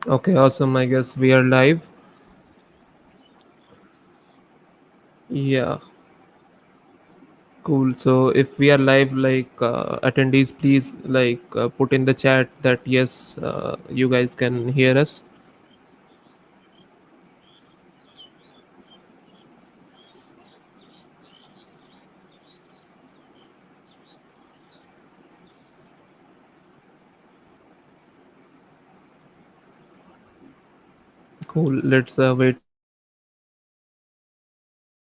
Okay, awesome. I guess we are live. Yeah, cool. So if we are live, attendees, please put in the chat that yes, you guys can hear us. Cool. Let's wait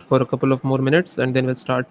for a couple of more minutes and then we'll start.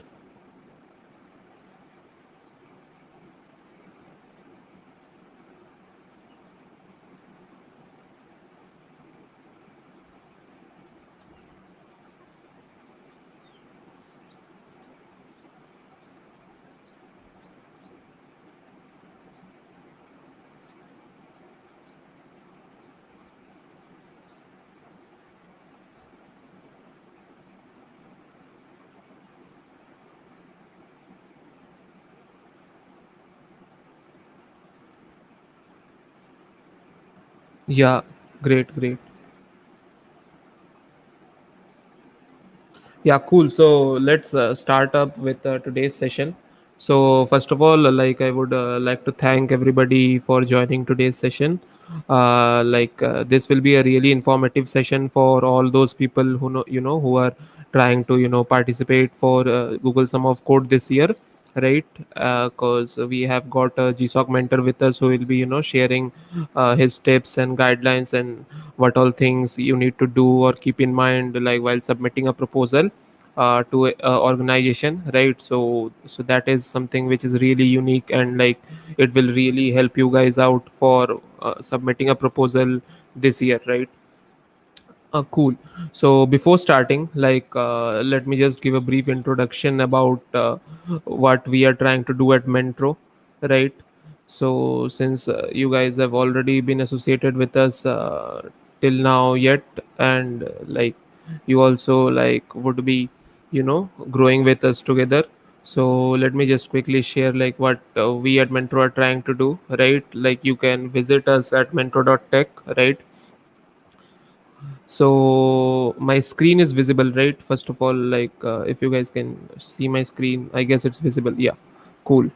Yeah, great, great. Yeah, cool. So let's start up with today's session. So first of all, I would like to thank everybody for joining today's session. This will be a really informative session for all those people who who are trying to participate for Google Sum of Code this year, right? Because we have got a GSoC mentor with us who will be sharing his tips and guidelines and what all things you need to do or keep in mind like while submitting a proposal to a organization, right? So that is something which is really unique, and it will really help you guys out for submitting a proposal this year, right? Cool. So before starting, let me just give a brief introduction about what we are trying to do at Mentro, right? So since you guys have already been associated with us till now yet, and you also would be, growing with us together. So let me just quickly share what we at Mentro are trying to do, right? Like you can visit us at mentro.tech, right? So my screen is visible, right? First of all, if you guys can see my screen, I guess it's visible. Yeah, cool.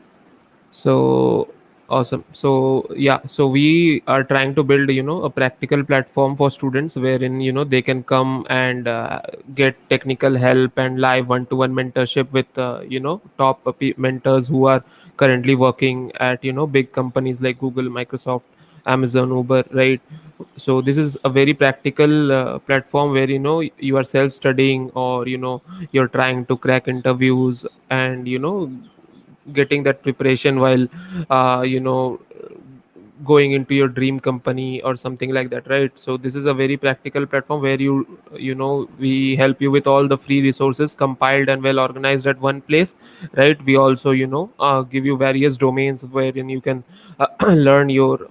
So awesome. So yeah, so we are trying to build a practical platform for students wherein they can come and get technical help and live one-to-one mentorship with top mentors who are currently working at big companies like Google, Microsoft, Amazon, Uber, right? So this is a very practical platform where you are self studying, or you're trying to crack interviews, and getting that preparation while going into your dream company or something like that, right? So this is a very practical platform where we help you with all the free resources compiled and well organized at one place, right? We also give you various domains wherein you can learn your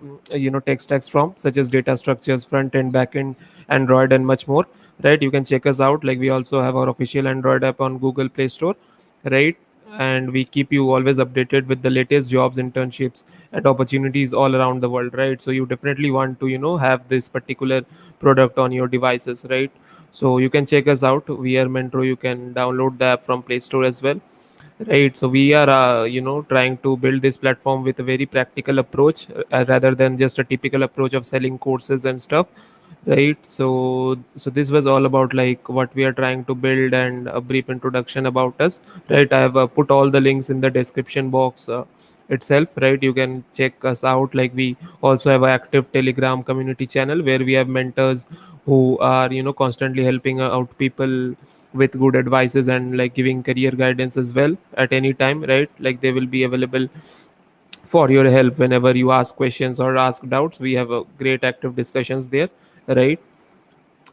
tech stacks from, such as data structures, front end, back end, Android, and much more, right? You can check us out. Like we also have our official Android app on Google Play Store, right? And we keep you always updated with the latest jobs, internships, and opportunities all around the world, right? So you definitely want to have this particular product on your devices, right? So you can check us out. We are Mentro. You can download the app from Play Store as well, right? So we are trying to build this platform with a very practical approach, rather than just a typical approach of selling courses and stuff, right? So this was all about what we are trying to build and a brief introduction about us, right? I have put all the links in the description box itself, right? You can check us out. Like we also have an active Telegram community channel where we have mentors who are constantly helping out people with good advices and giving career guidance as well at any time, right? Like they will be available for your help whenever you ask questions or ask doubts. We have a great active discussions there, right?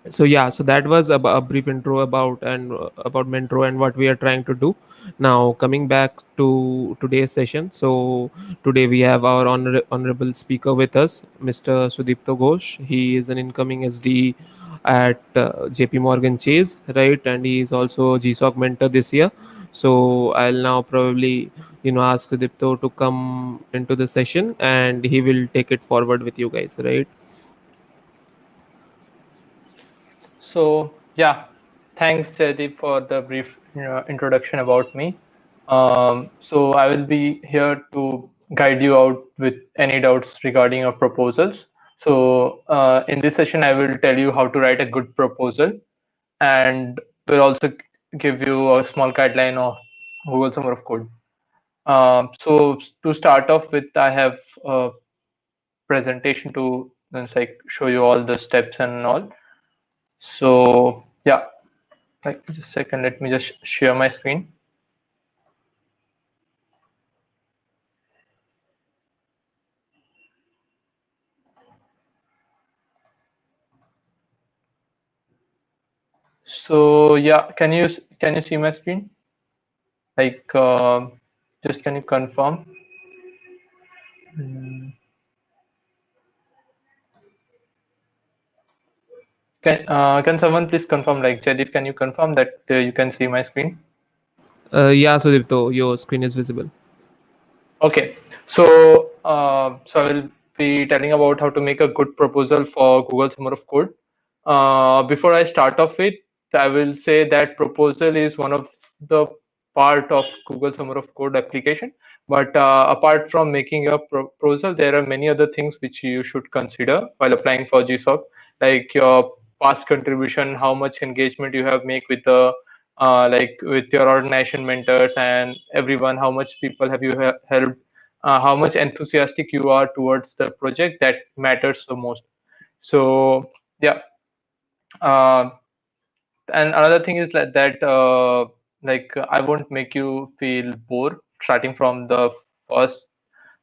So yeah, so that was a brief intro about Mentro and what we are trying to do. Now coming back to today's session. So today we have our honorable speaker with us, Mr. Sudipto Ghosh. He is an incoming SDE at JP Morgan Chase, right? And he is also GSoC mentor this year. So I'll now probably ask Sudipto to come into the session, and he will take it forward with you guys, right? So yeah, thanks Jaydeep for the brief introduction about me. So I will be here to guide you out with any doubts regarding your proposals. So in this session, I will tell you how to write a good proposal, and will also give you a small guideline of Google Summer of Code. So to start off with, I have a presentation to like show you all the steps and all. So yeah, like just a second, let me just share my screen. So yeah, can you see my screen? Like just can you confirm? Mm. Can someone please confirm? Like Jaideep, can you confirm that you can see my screen? Yeah, Sudipto, your screen is visible. Okay, so so I will be telling about how to make a good proposal for Google Summer of Code. Before I start off with, I will say that proposal is one of the part of Google Summer of Code application. But apart from making a proposal, there are many other things which you should consider while applying for GSoC, like your past contribution, how much engagement you have made with the like with your organization mentors and everyone, how much people have you helped, how much enthusiastic you are towards the project, that matters the most. So yeah, uh, and another thing is like I won't make you feel bored starting from the first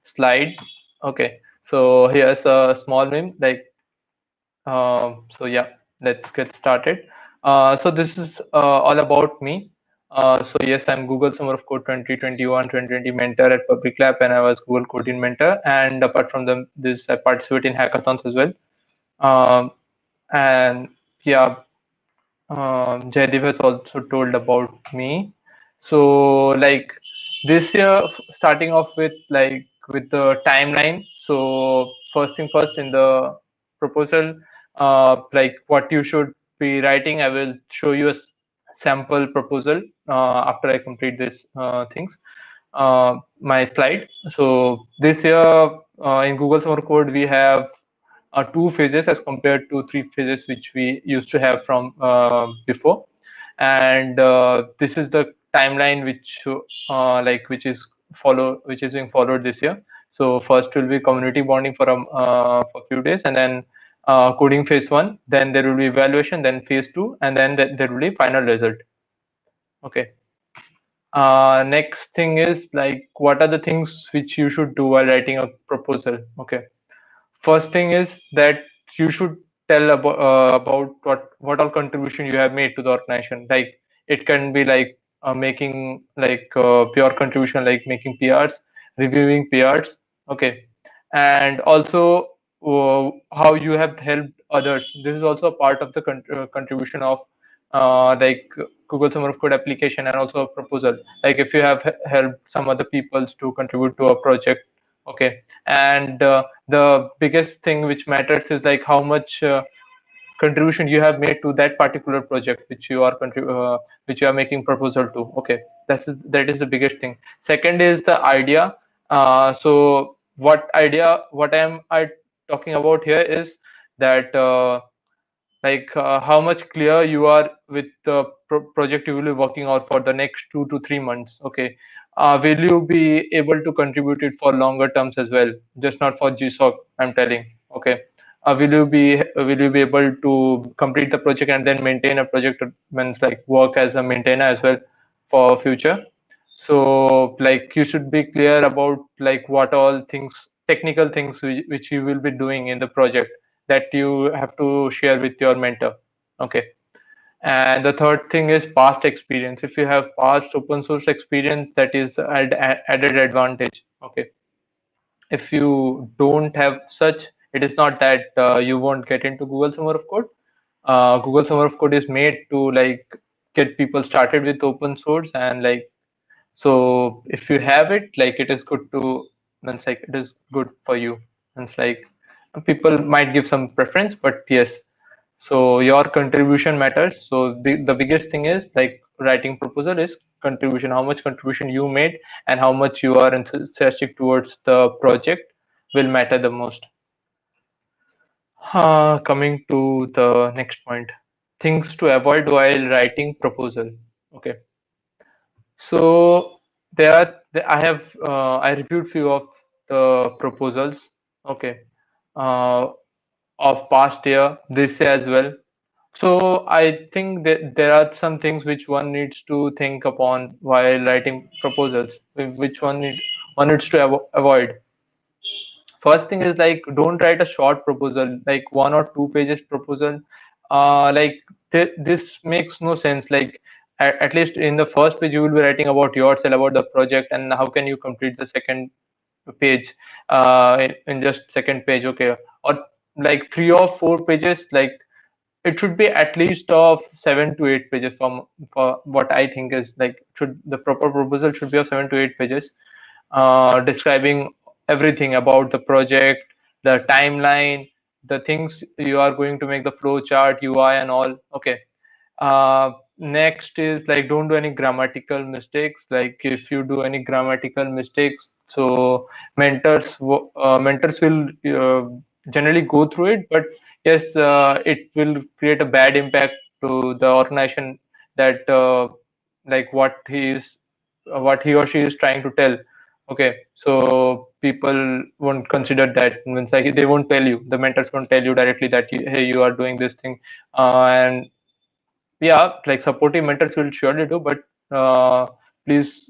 slide. Okay, so here's a small meme, like so yeah, let's get started. So this is all about me. So yes, I'm Google Summer of Code 2021-2020 mentor at Public Lab, and I was Google Coding mentor. And apart from this, I participate in hackathons as well. Um, and yeah, Jaideep has also told about me. So like this year, starting off with like with the timeline. So first thing first, in the proposal, like what you should be writing, I will show you a sample proposal after I complete this things. My slide. So this year in Google Summer Code, we have two phases as compared to three phases which we used to have from before. And this is the timeline which which is which is being followed this year. So first will be community bonding for a few days, and then coding phase one, then there will be evaluation, then phase two, and then there will be final result. Okay. Next thing is like what are the things which you should do while writing a proposal. Okay, first thing is that you should tell about what all contribution you have made to the organization. Like it can be like making like pure contribution, like making PRs, reviewing PRs. Okay, and also how you have helped others. This is also a part of the contribution of like Google Summer of Code application, and also a proposal. Like if you have helped some other peoples to contribute to a project. Okay, and the biggest thing which matters is like how much contribution you have made to that particular project which you are which you are making proposal to. Okay, that is the biggest thing. Second is the idea. So what am I talking about here is that like how much clear you are with the project you will be working on for the next 2 to 3 months. Okay, will you be able to contribute it for longer terms as well, just not for GSoC, I'm telling. Okay, will you be able to complete the project and then maintain a project, means like work as a maintainer as well for future. So like you should be clear about like what all things, technical things which you will be doing in the project, that you have to share with your mentor. Okay, and the third thing is past experience. If you have past open source experience, that is added advantage. Okay, if you don't have such, it is not that you won't get into Google Summer of Code. Google Summer of Code is made to like get people started with open source, and like so if you have it, like it is good to, means like it is good for you. It's like people might give some preference, but yes. So your contribution matters. So the biggest thing is like writing proposal is contribution, how much contribution you made and how much you are enthusiastic towards the project will matter the most. Coming to the next point, things to avoid while writing proposal. Okay, so I have I reviewed few of the proposals. Okay, uh, of past year, this year as well. So I think that there are some things which one needs to think upon while writing proposals, which one needs to avoid. First thing is like don't write a short proposal, like 1 or 2 pages proposal. Like this makes no sense. Like at least in the first page you will be writing about yourself, about the project, and how can you complete the second page in just second page, okay? Or like 3 or 4 pages, like it should be at least of 7 to 8 pages from for what I think is like should the proper proposal should be of 7 to 8 pages, describing everything about the project, the timeline, the things you are going to make, the flow chart, UI, and all. Okay. Next is like don't do any grammatical mistakes. Like if you do any grammatical mistakes, so mentors will generally go through it, but yes, it will create a bad impact to the organization that like what he or she is trying to tell. Okay, so people won't consider that. Means like they won't tell you. The mentors won't tell you directly that hey, you are doing this thing, and yeah, like supportive mentors will surely do, but please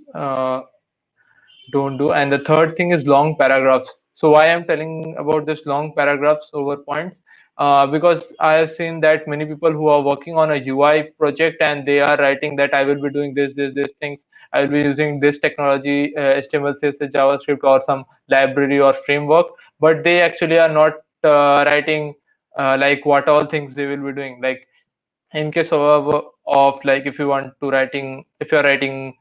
don't do. And the third thing is long paragraphs. So why I'm telling about this long paragraphs over points? Because I have seen that many people who are working on a UI project and they are writing that I will be doing this things. I will be using this technology, HTML, CSS, JavaScript, or some library or framework, but they actually are not writing like what all things they will be doing. Like in case of like if you're writing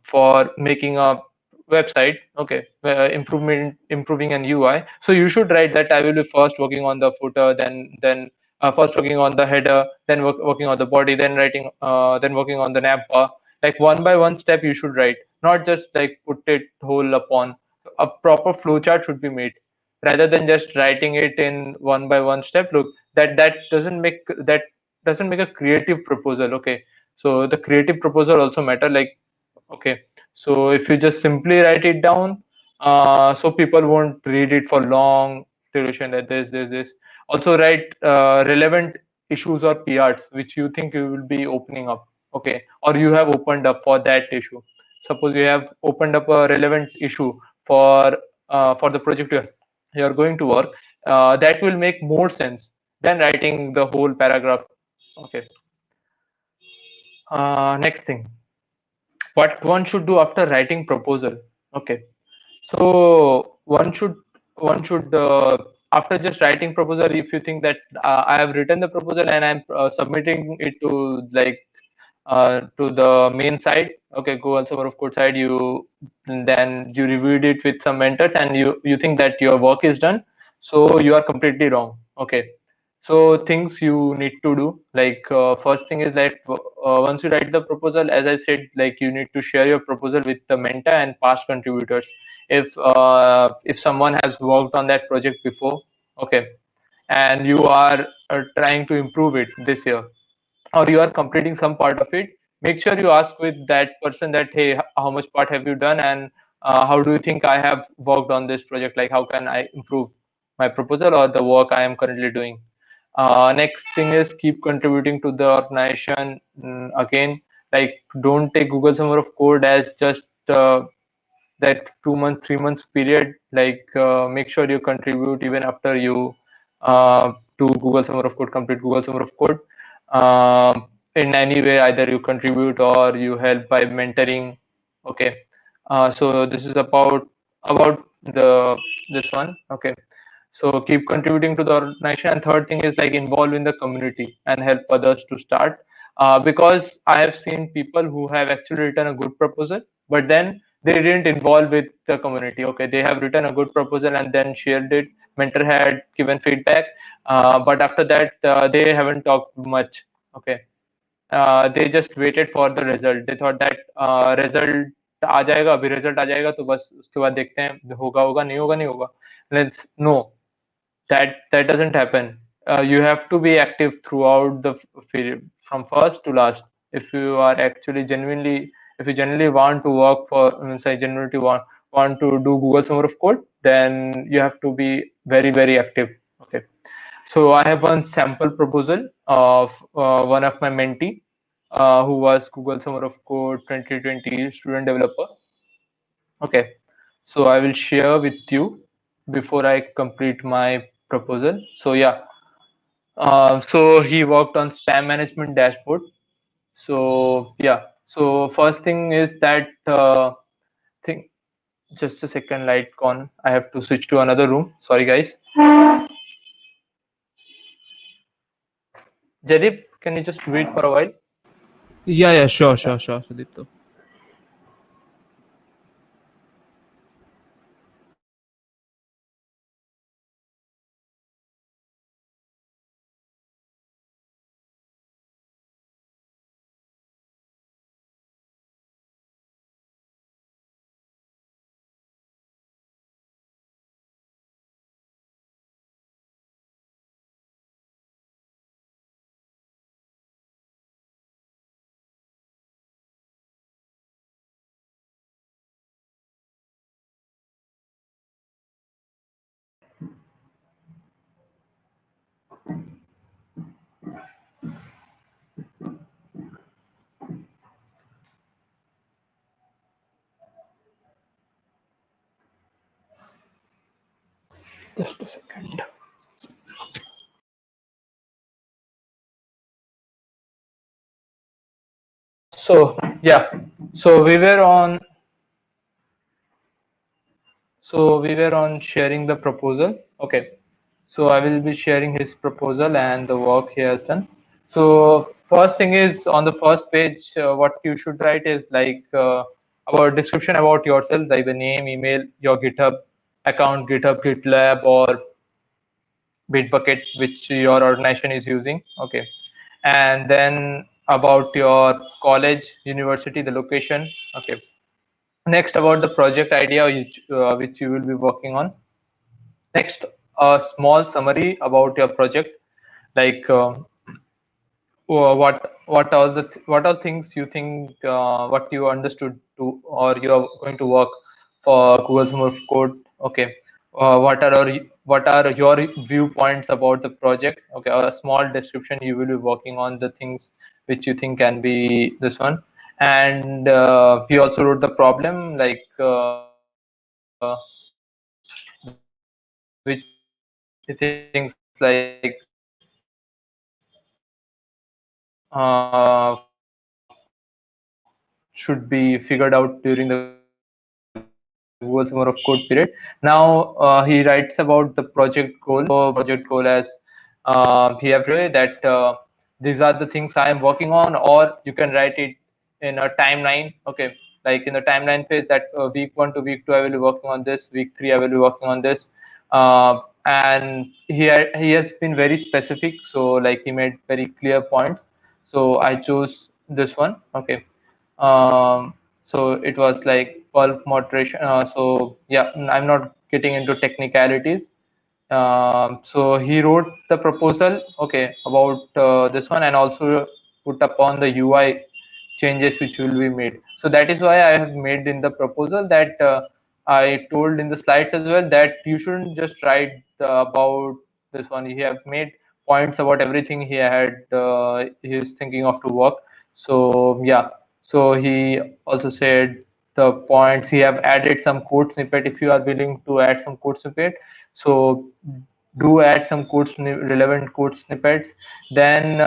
for making a website, okay, improving an UI, so you should write that I will be first working on the footer, then first working on the header, then working on the body, then working on the nav bar. Like one by one step you should write, not just like put it whole upon. A proper flowchart should be made rather than just writing it in one by one step. Look, that doesn't make a creative proposal. Okay, so the creative proposal also matter. Like okay, so if you just simply write it down, so people won't read it for long duration. That this also write relevant issues or PRs which you think you will be opening up, okay, or you have opened up for that issue. Suppose you have opened up a relevant issue for the project you're going to work, that will make more sense than writing the whole paragraph. Okay. Next thing, what one should do after writing proposal. Okay, so one should after just writing proposal, if you think that I have written the proposal and I'm submitting it to like to the main site, okay, Google Summer of Code side, then you reviewed it with some mentors and you think that your work is done, so you are completely wrong. Okay, so things you need to do, like first thing is that once you write the proposal, as I said, like you need to share your proposal with the mentor and past contributors. If someone has worked on that project before, okay, and you are trying to improve it this year, or you are completing some part of it, make sure you ask with that person that hey, how much part have you done, and how do you think I have worked on this project, like how can I improve my proposal or the work I am currently doing. Next thing is keep contributing to the organization. Again, like don't take Google Summer of Code as just that 2 months 3 months period. Like make sure you contribute even after you do Google Summer of Code, complete Google Summer of Code. In any way, either you contribute or you help by mentoring. Okay, so this is about the this one. Okay, so keep contributing to the organization. And third thing is like involve in the community and help others to start. Because I have seen people who have actually written a good proposal, but then they didn't involve with the community. Okay, they have written a good proposal and then shared it, mentor had given feedback, but after that they haven't talked much. Okay, they just waited for the result. They thought that result आ जाएगा, अभी result आ जाएगा तो बस उसके बाद देखते हैं होगा होगा नहीं होगा नहीं होगा. Let's no, that doesn't happen. You have to be active throughout the period from first to last. If you are actually genuinely, if you genuinely want to work for, say, genuinely want to do Google Summer of Code, then you have to be very active. Okay. So I have one sample proposal of one of my mentee, who was Google Summer of Code 2020 student developer. Okay, so I will share with you before I complete my proposal. So yeah, so he worked on spam management dashboard. So yeah, so first thing is that thing. Just a second, light gone. I have to switch to another room. Sorry, guys. Jadip, can you just wait for a while? Yeah, sure, Yeah. Sudipto. Just a second. So yeah, so we were on sharing the proposal. Okay, so I will be sharing his proposal and the work he has done. So first thing is on the first page, what you should write is like about description about yourself, like the name, email, your GitHub account, GitHub, GitLab, or Bitbucket, which your organization is using. Okay, and then about your college, university, the location. Okay, next about the project idea which you will be working on. Next, a small summary about your project, like what are things you think, what you understood to, or you are going to work for Google Summer of Code. Okay, what are your viewpoints about the project? Okay, a small description you will be working on the things which you think can be this one. And we also wrote the problem, like which things like should be figured out during the Google Summer of Code period. Now he writes about the project goal. Project goal as he have written that these are the things I am working on, or you can write it in a timeline. Okay, like in the timeline phase, that week 1 to week 2 I will be working on this, week 3 I will be working on this, and he has been very specific. So like he made very clear points. So I chose this one. Okay, so it was like bulk moderation. So yeah, I'm not getting into technicalities. So he wrote the proposal, okay, about this one, and also put upon the UI changes which will be made. So that is why I have made in the proposal that I told in the slides as well, that you shouldn't just write about this one. He have made points about everything he is thinking of to work. So yeah, so he also said the points. He have added some code snippet. If you are willing to add some code snippet, so do add some relevant code snippets. Then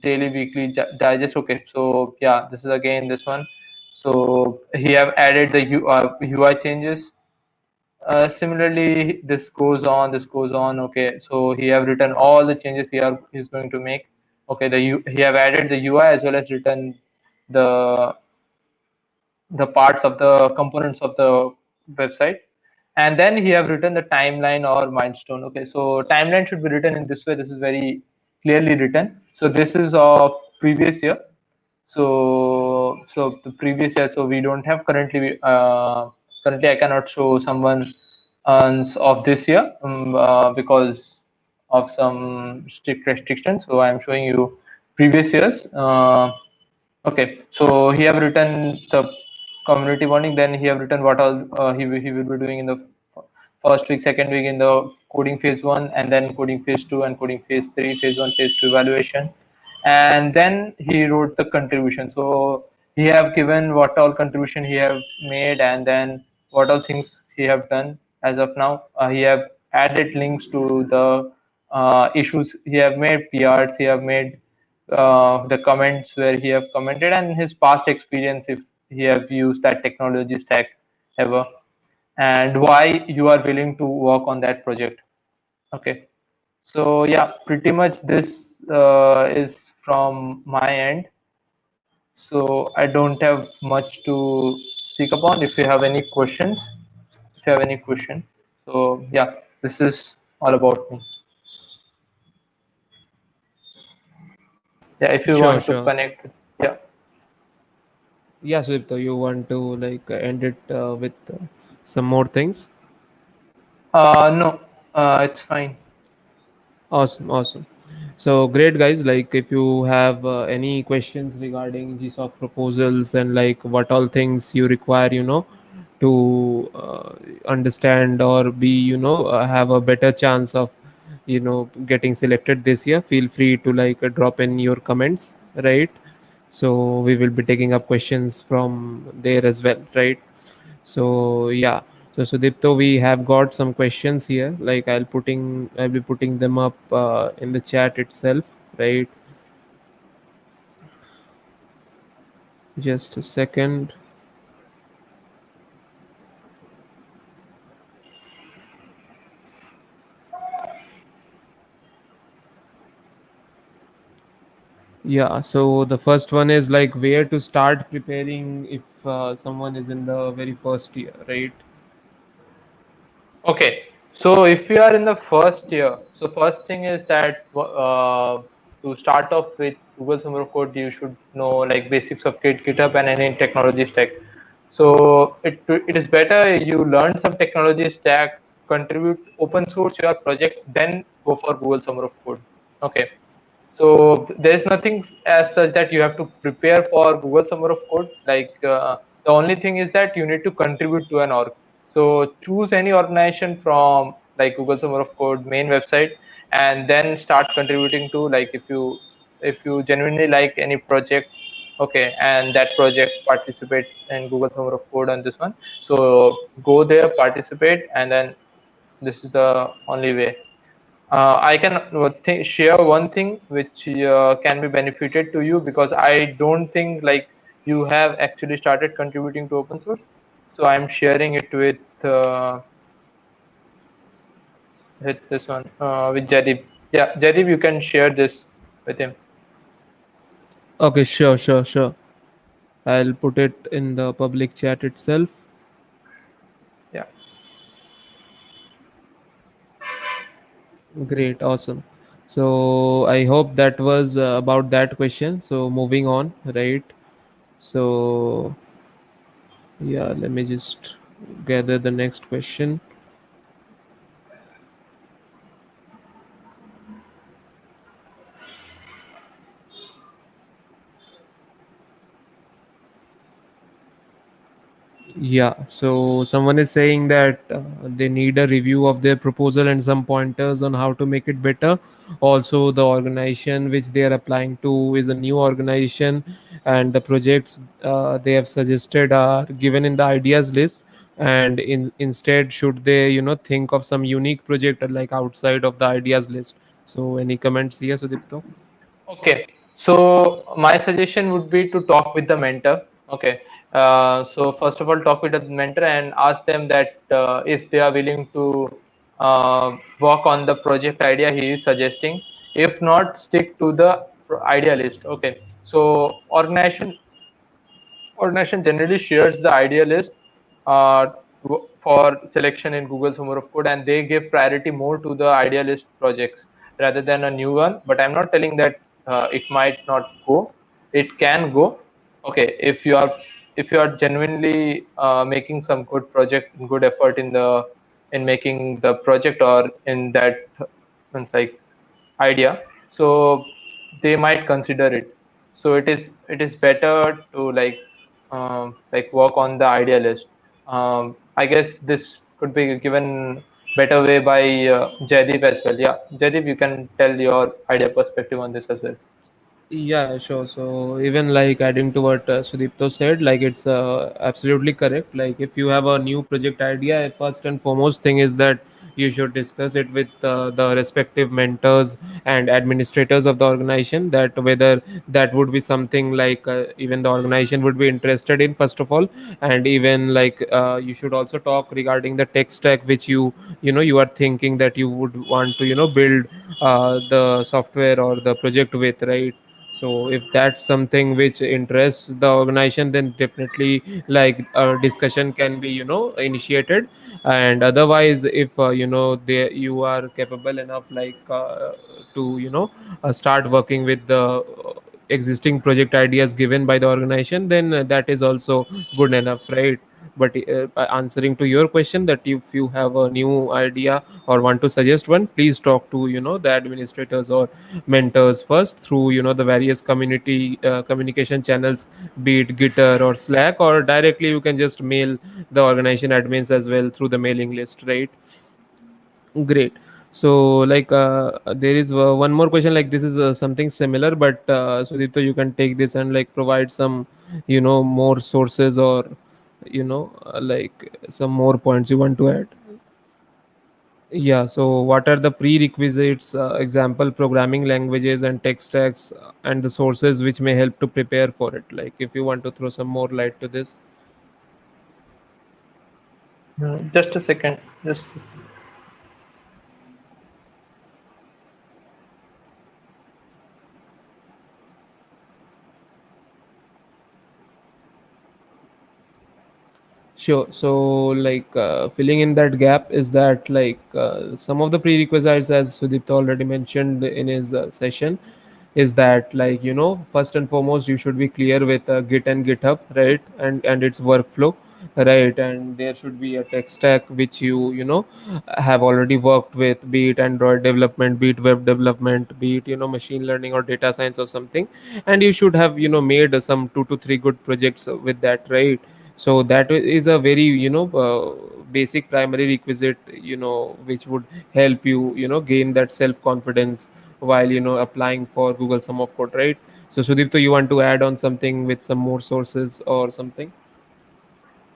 daily, weekly digest. Okay, so yeah, this is again this one. So he have added the UI changes. Similarly, this goes on. This goes on. Okay, so he have written all the changes he's going to make. Okay, he have added the UI as well as written the parts of the components of the website. and then he have written the timeline or milestone. Okay, so timeline should be written in this way. This is very clearly written. So this is of previous year. So the previous year. So we don't have currently. Currently, I cannot show someone of this year because of some strict restrictions. So I am showing you previous years. Okay, so he have written the community bonding. Then he have written what all he will be doing in the first week, second week in the coding phase one, and then coding phase two, and coding phase three, phase one, phase two evaluation, and then he wrote the contribution. So he have given what all contribution he have made, and then what all things he have done as of now. He have added links to the issues he have made, PRs he have made, the comments where he have commented, and his past experience if he have used that technology stack ever, and why you are willing to work on that project. Okay, so yeah, pretty much this is from my end. So I don't have much to speak upon. If you have any questions, if you have any question, so yeah, this is all about me. Yeah, if you Sure, want to sure. connect, yeah. Yeah, Sudipto, you want to like end it with some more things? No, it's fine. Awesome, awesome. So great, guys. Like, if you have any questions regarding GSoC proposals and like what all things you require, to understand or be, have a better chance of, getting selected this year, feel free to like drop in your comments, right? So we will be taking up questions from there as well, right? So yeah. So Sudipto, we have got some questions here. Like I'll be putting them up in the chat itself, right? Just a second. Yeah. So the first one is like where to start preparing if someone is in the very first year, right? Okay, so if you are in the first year, so first thing is that to start off with Google Summer of Code, you should know like basics of GitHub and any technology stack. So it is better you learn some technology stack, contribute open source your project, then go for Google Summer of Code. Okay, so there's nothing as such that you have to prepare for Google Summer of Code. Like the only thing is that you need to contribute to an org. So choose any organization from like Google Summer of Code main website, and then start contributing to, like, if you genuinely like any project, okay, and that project participates in Google Summer of Code on this one. So go there, participate, and then this is the only way. I can share one thing which can be benefited to you, because I don't think like you have actually started contributing to open source. So I'm sharing it with this one with Jadib. Yeah, Jadib, you can share this with him. Okay, sure, sure, sure. I'll put it in the public chat itself. Yeah. Great, awesome. So I hope that was about that question. So moving on, right? So yeah, let me just gather the next question. Yeah, so someone is saying that they need a review of their proposal and some pointers on how to make it better. Also, the organization which they are applying to is a new organization, and the projects they have suggested are given in the ideas list. And instead, should they, think of some unique project like outside of the ideas list? So, any comments here, Sudipto? Okay, so my suggestion would be to talk with the mentor. Okay, so first of all, talk with the mentor and ask them that if they are willing to work on the project idea he is suggesting. If not, stick to the idea list. Okay, so organization generally shares the idea list. for selection in Google Summer of Code, and they give priority more to the idealist projects rather than a new one. But I'm not telling that it might not go. It can go. Okay, if you are genuinely making some good project, good effort in the in making the project or in that it's like idea, so they might consider it. So it is better to like work on the idea list. I guess this could be given better way by Jaideep as well. Yeah, Jaideep, you can tell your idea perspective on this as well. Yeah, sure. So even like adding to what Sudipto said, like it's absolutely correct. Like if you have a new project idea, first and foremost thing is that you should discuss it with the respective mentors and administrators of the organization. That whether that would be something like even the organization would be interested in first of all, and even like you should also talk regarding the tech stack which you are thinking that you would want to build the software or the project with, right? So if that's something which interests the organization, then definitely like a discussion can be initiated. And otherwise, if you are capable enough like to start working with the existing project ideas given by the organization, then that is also good enough, right? But by answering to your question, that if you have a new idea or want to suggest one, please talk to the administrators or mentors first through the various communication channels, be it Gitter or Slack, or directly you can just mail the organization admins as well through the mailing list, right? Great. So like there is one more question, like this is something similar, but Sudipto, you can take this and like provide some more sources or like some more points you want to add. Yeah, so what are the prerequisites, example programming languages and tech stacks, and the sources which may help to prepare for it? Like, if you want to throw some more light to this. Just a second. Just Sure. So, like, filling in that gap is that, like, some of the prerequisites, as Sudipta already mentioned in his session, is that, like, first and foremost, you should be clear with Git and GitHub, right? And its workflow, right? And there should be a tech stack which you have already worked with, be it Android development, be it web development, be it machine learning or data science or something, and you should have made some 2 to 3 good projects with that, right? So that is a very basic primary requisite which would help you gain that self confidence while applying for Google Sum of Code, right? So Sudipto, you want to add on something with some more sources or something?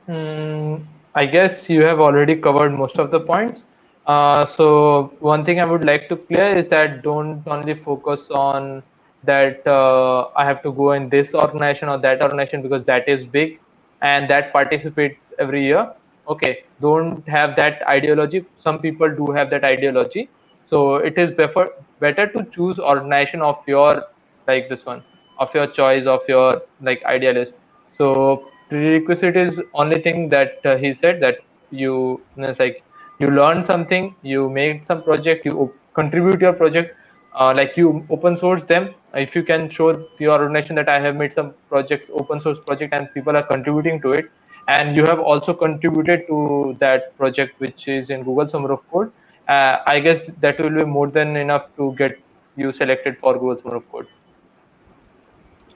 Mm, I guess you have already covered most of the points. So one thing I would like to clear is that don't only focus on that I have to go in this organization or that organization because that is big and that participates every year. Okay, don't have that ideology. Some people do have that ideology. So it is better to choose organization of your like this one of your choice of your like idealist. So prerequisite is only thing that he said that it's like you learn something, you make some project, you contribute your project, like you open source them. If you can show to your organization that I have made some projects, open source project, and people are contributing to it, and you have also contributed to that project which is in Google Summer of Code, I guess that will be more than enough to get you selected for Google Summer of Code.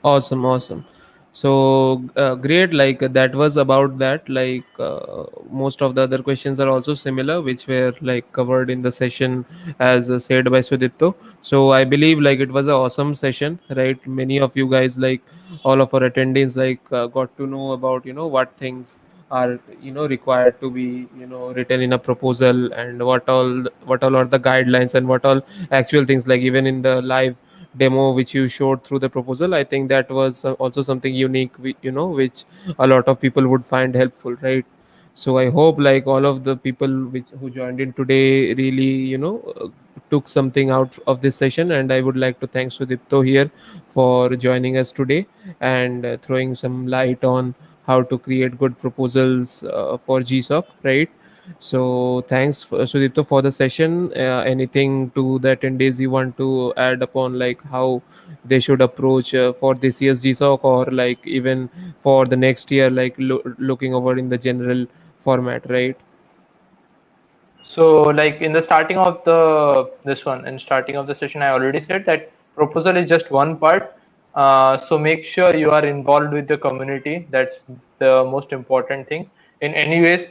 Awesome, awesome. So great. Like that was about that. Like most of the other questions are also similar, which were like covered in the session as said by Sudipto. So I believe like it was an awesome session, right? Many of you guys, like all of our attendees, like got to know about what things are required to be written in a proposal, and what all are the guidelines, and what all actual things, like even in the live demo which you showed through the proposal. I think that was also something unique which a lot of people would find helpful, right? So I hope like all of the people who joined in today really took something out of this session, and I would like to thank Sudipto here for joining us today and throwing some light on how to create good proposals for GSoC, right? So thanks, Sudipto, for the session. Anything to the attendees you want to add upon, like how they should approach for this year's GSoC, or like even for the next year, like looking over in the general format, right? So, like in the starting of the this one, in starting of the session, I already said that proposal is just one part. So make sure you are involved with the community. That's the most important thing. In any ways,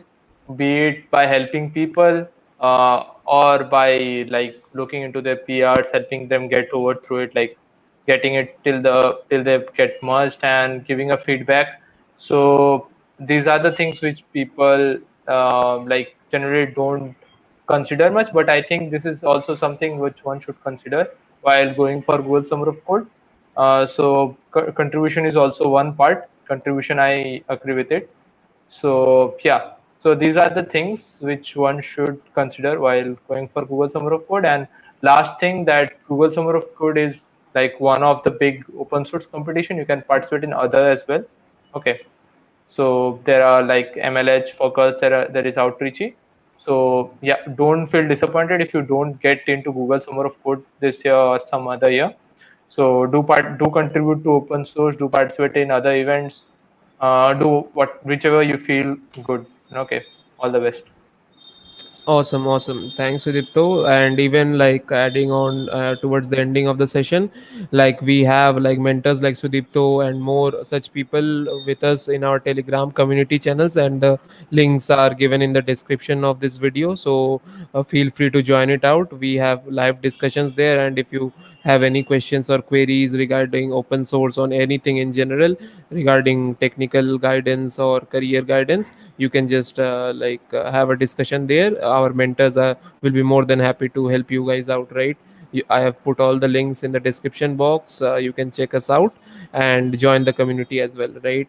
be it by helping people, or by like looking into their PRs, helping them get over through it, like getting it till they get merged and giving a feedback. So these are the things which people like generally don't consider much, but I think this is also something which one should consider while going for Google Summer of Code. So contribution is also one part. Contribution, I agree with it. So yeah, so these are the things which one should consider while going for Google Summer of Code. And last thing, that Google Summer of Code is like one of the big open source competition. You can participate in other as well. Okay, so there are like MLH focus, there is outreachy. So yeah, don't feel disappointed if you don't get into Google Summer of Code this year or some other year. So do contribute to open source, do participate in other events, do whichever you feel good. Okay, all the best. Awesome, awesome. Thanks, Sudipto. And even like adding on towards the ending of the session, like we have like mentors like Sudipto and more such people with us in our Telegram community channels, and the links are given in the description of this video. So feel free to join it out. We have live discussions there, and if you have any questions or queries regarding open source on anything in general, regarding technical guidance or career guidance, you can just have a discussion there. Our mentors will be more than happy to help you guys out, right? I have put all the links in the description box. You can check us out and join the community as well, right?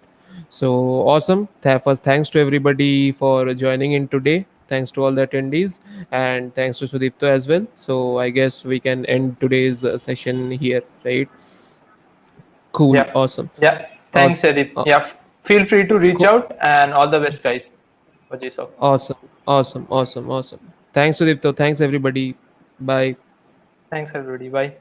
So awesome. First, thanks to everybody for joining in today. Thanks to all the attendees, and thanks to Sudipto as well. So I guess we can end today's session here, right? Cool. Yeah, Awesome. yeah. Thanks, Awesome. Edip. Yeah, feel free to reach Cool. out, and all the best, guys, for JSOC. Awesome. Awesome. Awesome. Awesome. Thanks, Sudipto. Thanks, everybody. Bye. Thanks, everybody. Bye.